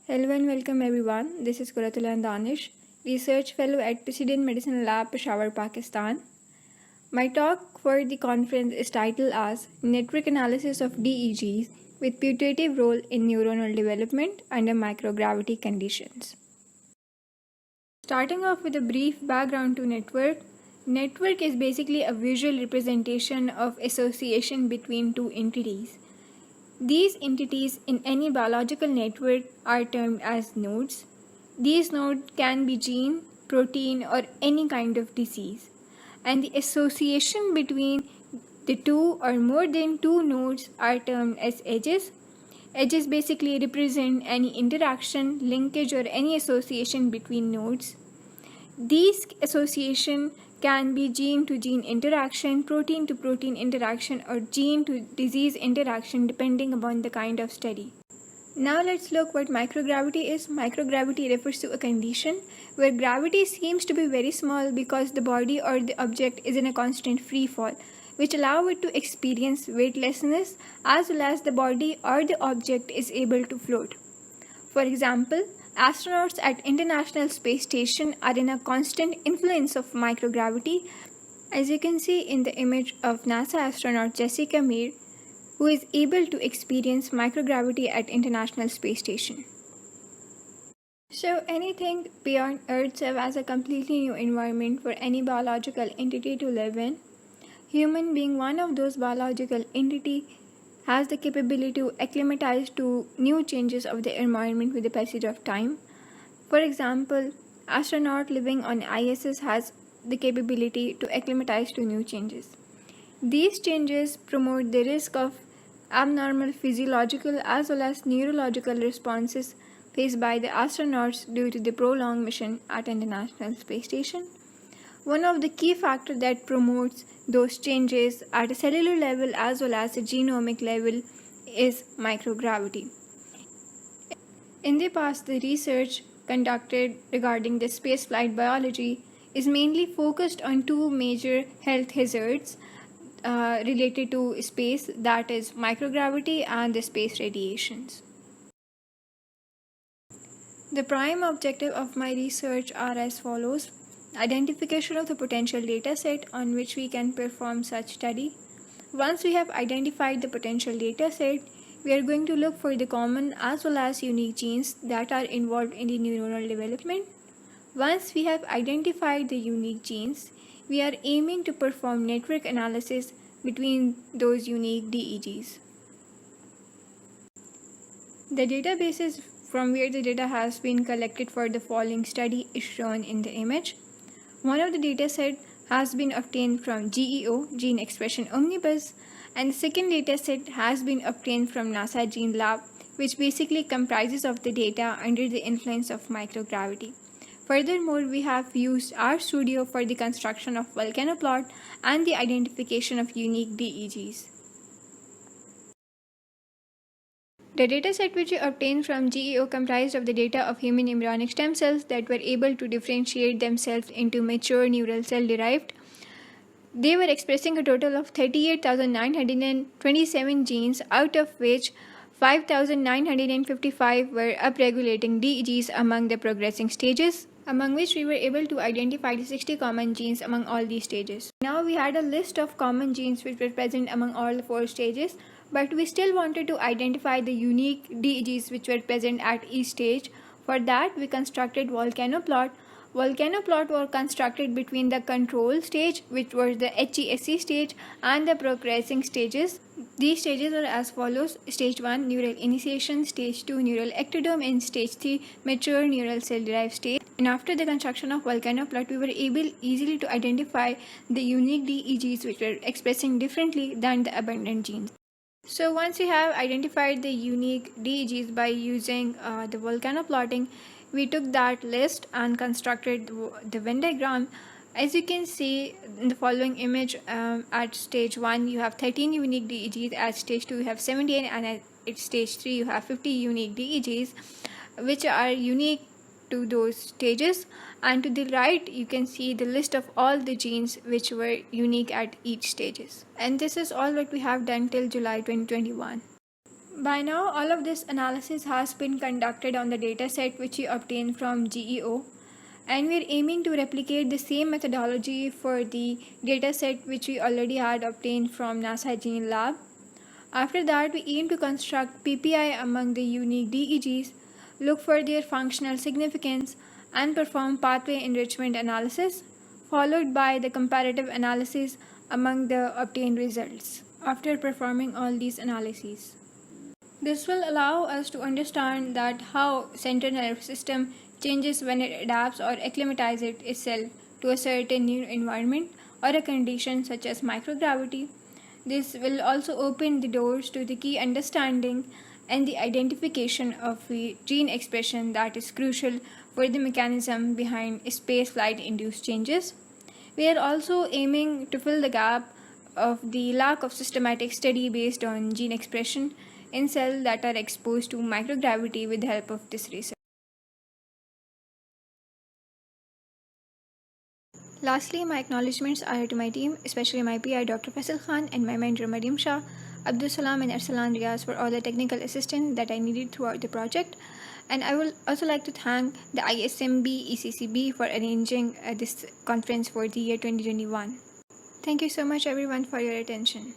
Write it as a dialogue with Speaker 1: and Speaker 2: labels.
Speaker 1: Hello and welcome everyone. This is Kuratullah Danish, Research Fellow at President Medicine Lab, Peshawar, Pakistan. My talk for the conference is titled as Network Analysis of DEGs with Putative Role in Neuronal Development under Microgravity Conditions. Starting off with a brief background to network. Network is basically a visual representation of association between two entities. These entities in any biological network are termed as nodes. These nodes can be gene, protein, or any kind of disease. And the association between the two or more than two nodes are termed as edges. Edges basically represent any interaction, linkage, or any association between nodes. These association can be gene-to-gene interaction, protein-to-protein interaction, or gene-to-disease interaction depending upon the kind of study. Now let's look what microgravity is. Microgravity refers to a condition where gravity seems to be very small because the body or the object is in a constant free fall, which allow it to experience weightlessness as well as the body or the object is able to float. For example, astronauts at International Space Station are in a constant influence of microgravity, as you can see in the image of NASA astronaut Jessica Meir, who is able to experience microgravity at International Space Station. So anything beyond Earth serves as a completely new environment for any biological entity to live in. Human being one of those biological entities has the capability to acclimatize to new changes of the environment with the passage of time. For example, astronaut living on ISS has the capability to acclimatize to new changes. These changes promote the risk of abnormal physiological as well as neurological responses faced by the astronauts due to the prolonged mission at International Space Station. One of the key factors that promotes those changes at a cellular level as well as a genomic level is microgravity. In the past, the research conducted regarding the spaceflight biology is mainly focused on two major health hazards related to space, that is microgravity and the space radiations. The prime objective of my research are as follows. Identification of the potential data set on which we can perform such study. Once we have identified the potential data set, we are going to look for the common as well as unique genes that are involved in the neuronal development. Once we have identified the unique genes, we are aiming to perform network analysis between those unique DEGs. The databases from where the data has been collected for the following study is shown in the image. One of the dataset has been obtained from GEO, Gene Expression Omnibus, and the second dataset has been obtained from NASA Gene Lab, which basically comprises of the data under the influence of microgravity. Furthermore, we have used RStudio for the construction of volcanoplot and the identification of unique DEGs. The dataset which we obtained from GEO comprised of the data of human embryonic stem cells that were able to differentiate themselves into mature neural cell derived. They were expressing a total of 38,927 genes, out of which 5,955 were upregulating DEGs among the progressing stages, among which we were able to identify the 60 common genes among all these stages. Now we had a list of common genes which were present among all the 4 stages, but we still wanted to identify the unique DEGs which were present at each stage. For that, we constructed volcanoplot. Volcanoplot were constructed between the control stage, which was the HESC stage, and the progressing stages. These stages are as follows. Stage 1, neural initiation. Stage 2, neural ectodome. And Stage 3, mature neural cell-derived stage. And after the construction of volcanoplot, we were able easily to identify the unique DEGs which were expressing differently than the abundant genes. So once we have identified the unique DEGs by using the volcanoplotting, we took that list and constructed the Venn diagram. As you can see in the following image, at stage 1 you have 13 unique DEGs, at stage 2 you have 17, and at stage 3 you have 50 unique DEGs which are unique to those stages. And to the right you can see the list of all the genes which were unique at each stages. And this is all what we have done till July 2021. By now, all of this analysis has been conducted on the dataset which we obtained from GEO, and we are aiming to replicate the same methodology for the dataset which we already had obtained from NASA Gene Lab. After that, we aim to construct PPI among the unique DEGs, look for their functional significance, and perform pathway enrichment analysis, followed by the comparative analysis among the obtained results after performing all these analyses. This will allow us to understand that how central nervous system changes when it adapts or acclimatizes itself to a certain new environment or a condition such as microgravity. This will also open the doors to the key understanding and the identification of the gene expression that is crucial for the mechanism behind spaceflight induced changes. We are also aiming to fill the gap of the lack of systematic study based on gene expression in cells that are exposed to microgravity with the help of this research. Lastly, my acknowledgements are to my team, especially my PI Dr. Faisal Khan and my mentor Mariam Shah, Abdul Salam and Arsalan Riaz for all the technical assistance that I needed throughout the project. And I will also like to thank the ISMB ECCB for arranging this conference for the year 2021. Thank you so much everyone for your attention.